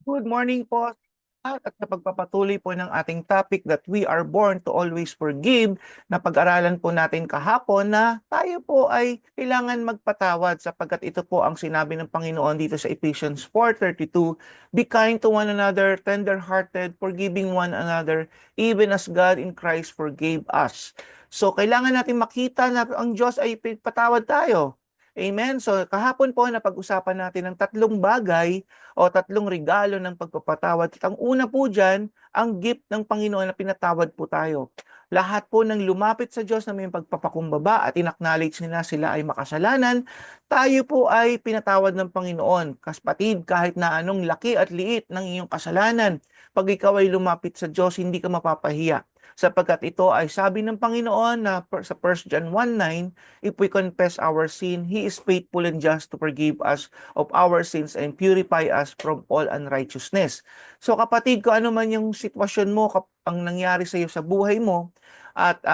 Good morning po at sa pagpapatuloy po ng ating topic that we are born to always forgive, na pag-aralan po natin kahapon na tayo po ay kailangan magpatawad sapagkat ito po ang sinabi ng Panginoon dito sa Ephesians 4:32, "Be kind to one another, tender-hearted, forgiving one another, even as God in Christ forgave us." So kailangan natin makita na ang Diyos ay patawad tayo. Amen. So kahapon po napag-usapan natin ang tatlong bagay o tatlong regalo ng pagpapatawad. Ang una po dyan, ang gift ng Panginoon na pinatawad po tayo. Lahat po ng lumapit sa Diyos na may pagpapakumbaba at inacknowledge nila sila ay makasalanan, tayo po ay pinatawad ng Panginoon. Kapatid, kahit na anong laki at liit ng iyong kasalanan, pag ikaw ay lumapit sa Diyos, hindi ka mapapahiya. Sapagkat ito ay sabi ng Panginoon na sa 1 John 1:9, if we confess our sin, He is faithful and just to forgive us of our sins and purify us from all unrighteousness. So kapatid, kung ano man yung sitwasyon mo, ang nangyari sa iyo sa buhay mo, at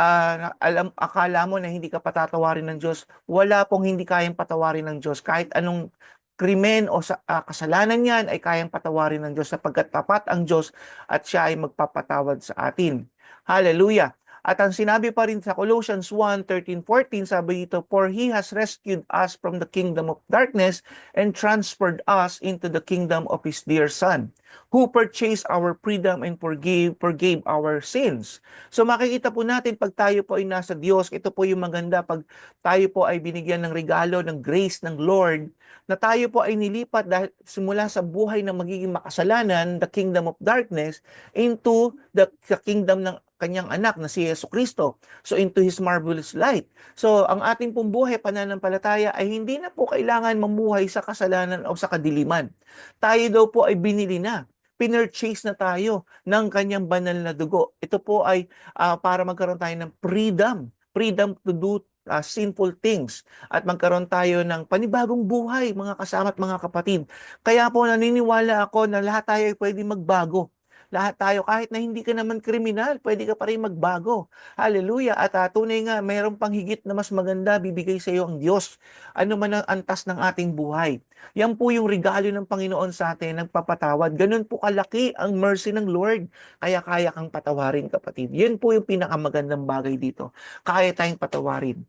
akala mo na hindi ka patatawarin ng Diyos, wala pong hindi kayang patawarin ng Diyos. Kahit anong krimen o kasalanan yan ay kayang patawarin ng Diyos sapagkat tapat ang Diyos at siya ay magpapatawad sa atin. Hallelujah! At ang sinabi pa rin sa Colossians 1:13-14, sabi dito, "For He has rescued us from the kingdom of darkness and transferred us into the kingdom of His dear Son, who purchased our freedom and forgave our sins." So makikita po natin pag tayo po ay nasa Diyos, ito po yung maganda pag tayo po ay binigyan ng regalo ng grace ng Lord, na tayo po ay nilipat dahil simula sa buhay na magiging makasalanan, the kingdom of darkness, into the kingdom ng kanyang anak na si Jesucristo. So into His marvelous light. So ang ating pong buhay pananampalataya ay hindi na po kailangan mamuhay sa kasalanan o sa kadiliman. Tayo daw po ay binili na. Pinurchase na tayo ng kanyang banal na dugo. Ito po ay para magkaroon tayo ng freedom. Freedom to do sinful things. At magkaroon tayo ng panibagong buhay, mga kasama at mga kapatid. Kaya po naniniwala ako na lahat tayo ay pwede magbago. Lahat tayo, kahit na hindi ka naman kriminal, pwede ka pa rin magbago. Hallelujah. At tunay nga, mayroon pang higit na mas maganda bibigay sa iyo ang Diyos. Ano man ang antas ng ating buhay. Yan po yung regalo ng Panginoon sa atin, nagpapatawad. Ganun po kalaki ang mercy ng Lord. Kaya kaya kang patawarin, kapatid. Yun po yung pinakamagandang bagay dito. Kaya tayong patawarin.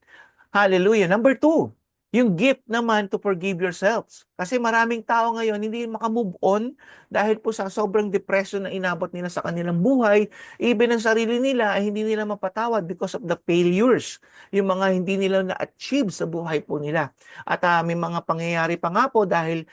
Hallelujah. Number two, yung gift naman to forgive yourselves. Kasi maraming tao ngayon hindi makamove on dahil po sa sobrang depression na inabot nila sa kanilang buhay. Even ang sarili nila ay hindi nila mapatawad because of the failures. Yung mga hindi nila na-achieve sa buhay po nila. At may mga pangyayari pa nga po dahil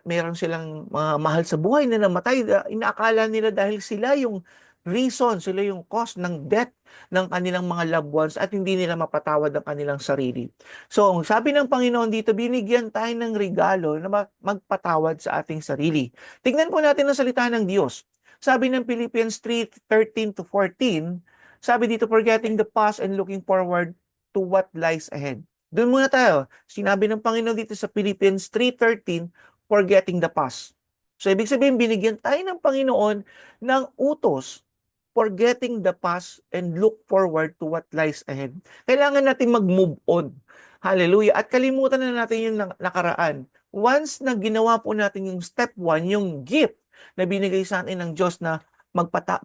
meron silang mga mahal sa buhay na namatay. Inaakala nila dahil sila yung reason, sila yung cause ng death ng kanilang mga loved ones at hindi nila mapatawad ang kanilang sarili. So, ang sabi ng Panginoon dito, binigyan tayo ng regalo na magpatawad sa ating sarili. Tingnan po natin ang salita ng Diyos. Sabi ng Philippians 3:13-14, sabi dito, "Forgetting the past and looking forward to what lies ahead." Doon muna tayo. Sinabi ng Panginoon dito sa Philippians 3:13, forgetting the past. So, ibig sabihin, binigyan tayo ng Panginoon ng utos, forgetting the past and look forward to what lies ahead. Kailangan natin mag-move on. Hallelujah. At kalimutan na natin yung nakaraan. Once na ginawa po natin yung step 1, yung gift na binigay sa atin ng Diyos na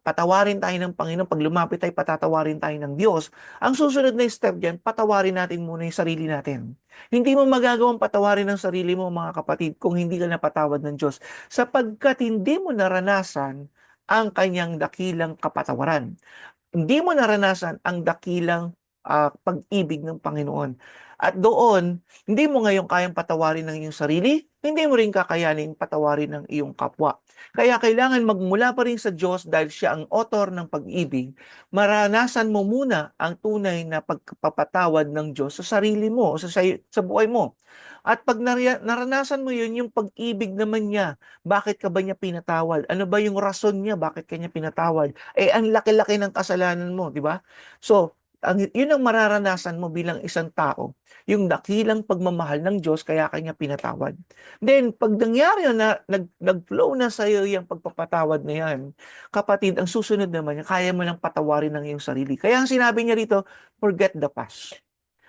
patawarin tayo ng Panginoon, pag lumapit tayo, patatawarin tayo ng Diyos, ang susunod na step dyan, patawarin natin muna yung sarili natin. Hindi mo magagawang patawarin ng sarili mo, mga kapatid, kung hindi ka napatawad ng Diyos, sapagkat hindi mo naranasan ang kanyang dakilang kapatawaran. Hindi mo naranasan ang dakilang pag-ibig ng Panginoon. At doon, hindi mo ngayon kayang patawarin ng iyong sarili, hindi mo rin kakayanin patawarin ng iyong kapwa. Kaya kailangan magmula pa rin sa Diyos dahil siya ang author ng pag-ibig. Maranasan mo muna ang tunay na pagpapatawad ng Diyos sa sarili mo, sa buhay mo. At pag naranasan mo yun, yung pag-ibig naman niya, bakit ka ba niya pinatawad? Ano ba yung rason niya? Bakit kanya pinatawad? Eh, ang laki-laki ng kasalanan mo, di ba? So, yun ang mararanasan mo bilang isang tao, yung dakilang pagmamahal ng Diyos, kaya kanya pinatawad. Then, pag nangyari yun na nag-flow na sa iyo yung pagpapatawad na yan, kapatid, ang susunod naman, kaya mo lang patawarin ng iyong sarili. Kaya ang sinabi niya rito, forget the past.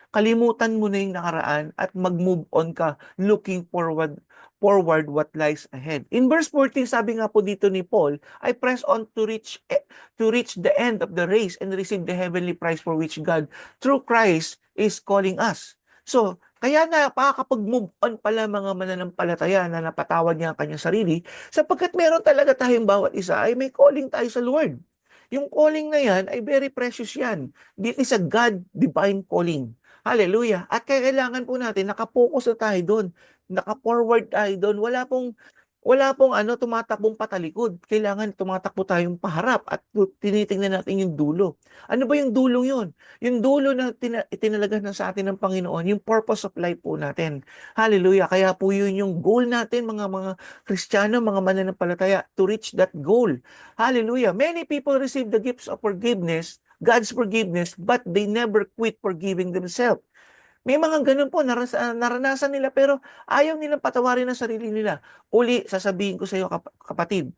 Kalimutan mo na yung nakaraan at mag-move on ka looking forward forward what lies ahead. In verse 14, sabi nga po dito ni Paul, I press on to reach the end of the race and receive the heavenly prize for which God, through Christ, is calling us. So, kaya na makakapag-move on pala mga mananampalataya na napatawad niya ang kanyang sarili, sapagkat meron talaga tayong bawat isa ay may calling tayo sa Lord. Yung calling na yan ay very precious yan. This is a God divine calling. Hallelujah. At kailangan po natin, nakapokus na tayo doon. Naka-forward tayo doon. Wala pong tumatakbong patalikod. Kailangan tumatakbo tayong paharap at tinitingnan natin yung dulo. Ano ba yung dulong yun? Yung dulo na itinalaga na sa atin ng Panginoon, yung purpose of life po natin. Hallelujah. Kaya po yun yung goal natin, mga Kristiyano, mga mananampalataya, to reach that goal. Hallelujah. Many people receive the gifts of forgiveness, God's forgiveness, but they never quit forgiving themselves. May mga ganun po, naranasan nila pero ayaw nilang patawarin ang sarili nila. Uli, sasabihin ko sa iyo kapatid,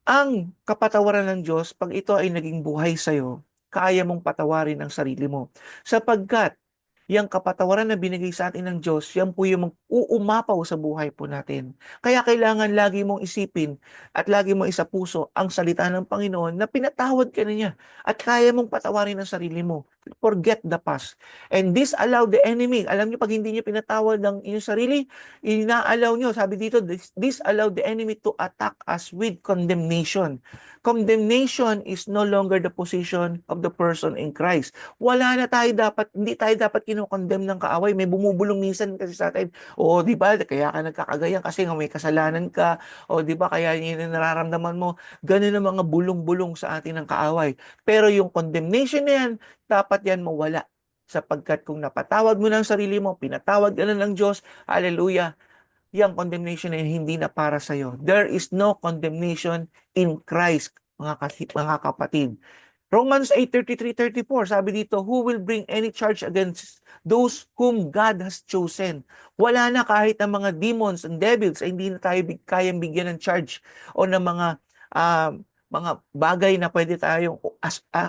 ang kapatawaran ng Diyos, pag ito ay naging buhay sa iyo, kaya mong patawarin ang sarili mo. Sapagkat yung kapatawaran na binigay sa atin ng Diyos, yan po yung uumapaw sa buhay po natin. Kaya kailangan lagi mong isipin at lagi mong isapuso ang salita ng Panginoon na pinatawad ka na niya at kaya mong patawarin ang sarili mo. Forget the past. And this allow the enemy. Alam niyo, pag hindi niyo pinatawad ang inyong sarili, ina-allow niyo, sabi dito, this allow the enemy to attack us with condemnation. Condemnation is no longer the position of the person in Christ. Hindi tayo dapat kinokondemn ng kaaway. May bumubulong minsan kasi sa atin, o di ba, kaya ka nagkakagayan kasi nga may kasalanan ka, o di ba, kaya yun yung nararamdaman mo. Ganun ang mga bulong-bulong sa atin ng kaaway. Pero yung condemnation na yan, dapat yan mawala. Sapagkat kung napatawad mo ng sarili mo, pinatawad ka na ng Diyos, hallelujah, yung condemnation ay hindi na para sa iyo. There is no condemnation in Christ, mga kapatid. Romans 8:33-34, sabi dito, who will bring any charge against those whom God has chosen? Wala na kahit ang mga demons and devils ay hindi na tayo kayang bigyan ng charge o ng mga bagay na pwede tayong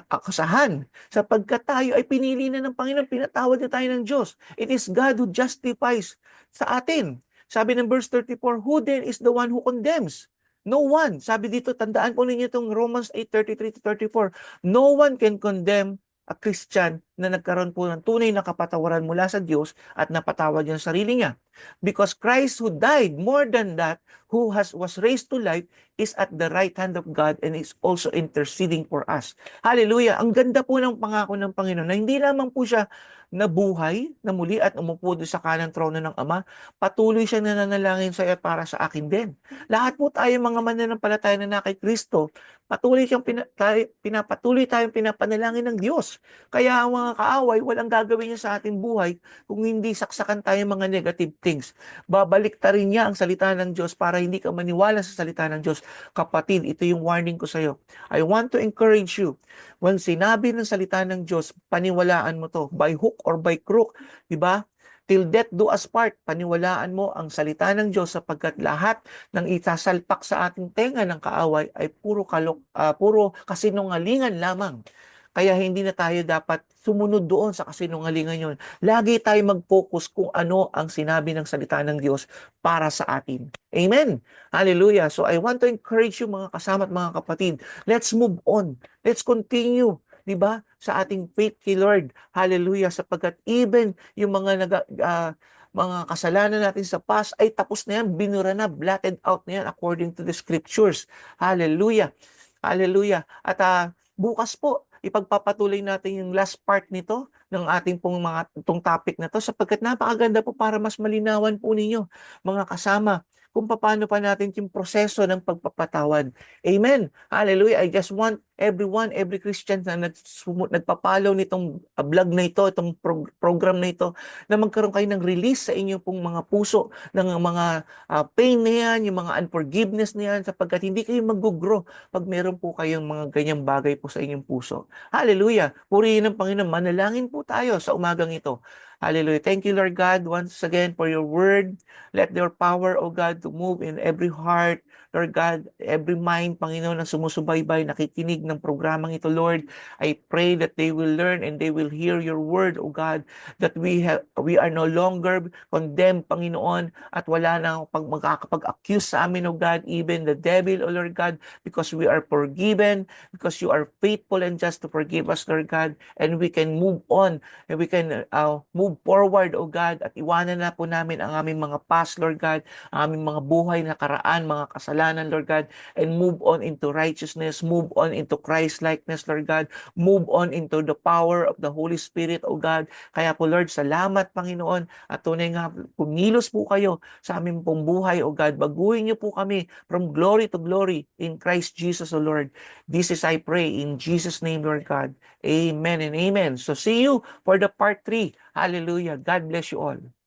akusahan. Sapagkat tayo ay pinili na ng Panginoon, pinatawad na tayo ng Diyos. It is God who justifies sa atin. Sabi ng verse 34, who then is the one who condemns? No one. Sabi dito, tandaan po ninyo itong Romans 8:33-34. No one can condemn a Christian na nagkaroon po ng tunay na kapatawaran mula sa Diyos at napatawad niya sa sarili niya. Because Christ who died, more than that, who was raised to life, is at the right hand of God and is also interceding for us. Hallelujah! Ang ganda po ng pangako ng Panginoon na hindi lamang po siya nabuhay na muli at umupo doon sa kanang trono ng Ama, patuloy siya nananalangin sa iyo at para sa akin din. Lahat po tayo mga mananampalataya na kay Kristo, patuloy tayong pinapanalangin ng Diyos. Kaya ang mga kaaway, walang gagawin niya sa ating buhay kung hindi saksakan tayo mga negative things. Babalik ta rin niya ang salita ng Diyos para hindi ka maniwala sa salita ng Diyos. Kapatid, ito yung warning ko sa iyo. I want to encourage you. When sinabi ng salita ng Diyos, paniwalaan mo to by hook or by crook, di ba? Till death do us part, paniwalaan mo ang salita ng Diyos sapagkat lahat ng itasalpak sa ating tenga ng kaaway ay puro kasinungalingan lamang. Kaya hindi na tayo dapat sumunod doon sa kasinungalingan yun. Lagi tayo mag-focus kung ano ang sinabi ng salita ng Diyos para sa atin. Amen. Hallelujah. So I want to encourage you mga kasama at mga kapatid. Let's move on. Let's continue. Diba? Sa ating faith kay Lord. Hallelujah. Sapagkat even yung mga kasalanan natin sa past ay tapos na yan, binura na, blotted out na yan according to the scriptures. Hallelujah. Hallelujah. At bukas po, ipagpapatuloy natin yung last part nito ng ating itong topic na to sapagkat napakaganda po para mas malinawan po ninyo mga kasama kung paano pa natin yung proseso ng pagpapatawad. Amen. Hallelujah. I just want every Christian na nagpapalaw nitong vlog na ito, itong program na ito, na magkaroon kayo ng release sa inyong pong mga puso, ng mga pain na yan, yung mga unforgiveness na yan, sapagkat hindi kayo mag-grow pag meron po kayong mga ganyang bagay po sa inyong puso. Hallelujah. Purihin ng Panginoon. Manalangin po tayo sa umagang ito. Hallelujah. Thank you, Lord God, once again for your word. Let your power, O God, to move in every heart, Lord God, every mind, Panginoon, na sumusubaybay, nakikinig, ng programang ito, Lord. I pray that they will learn and they will hear your word, O God, that we are no longer condemned, Panginoon, at wala na makakapag-accuse sa amin, O God, even the devil, O Lord God, because we are forgiven, because you are faithful and just to forgive us, Lord God, and we can move on, and we can move forward, O God, at iwanan na po namin ang aming mga past, Lord God, ang aming mga buhay na karaan, mga kasalanan, Lord God, and move on into righteousness, move on into Christ-likeness, Lord God, move on into the power of the Holy Spirit, O God. Kaya po, Lord, salamat, Panginoon, at tunay nga, pumilos po kayo sa aming pong buhay, O God. Baguhin niyo po kami from glory to glory in Christ Jesus, O Lord. This is I pray in Jesus' name, Lord God. Amen and amen. So see you for the part 3. Hallelujah. God bless you all.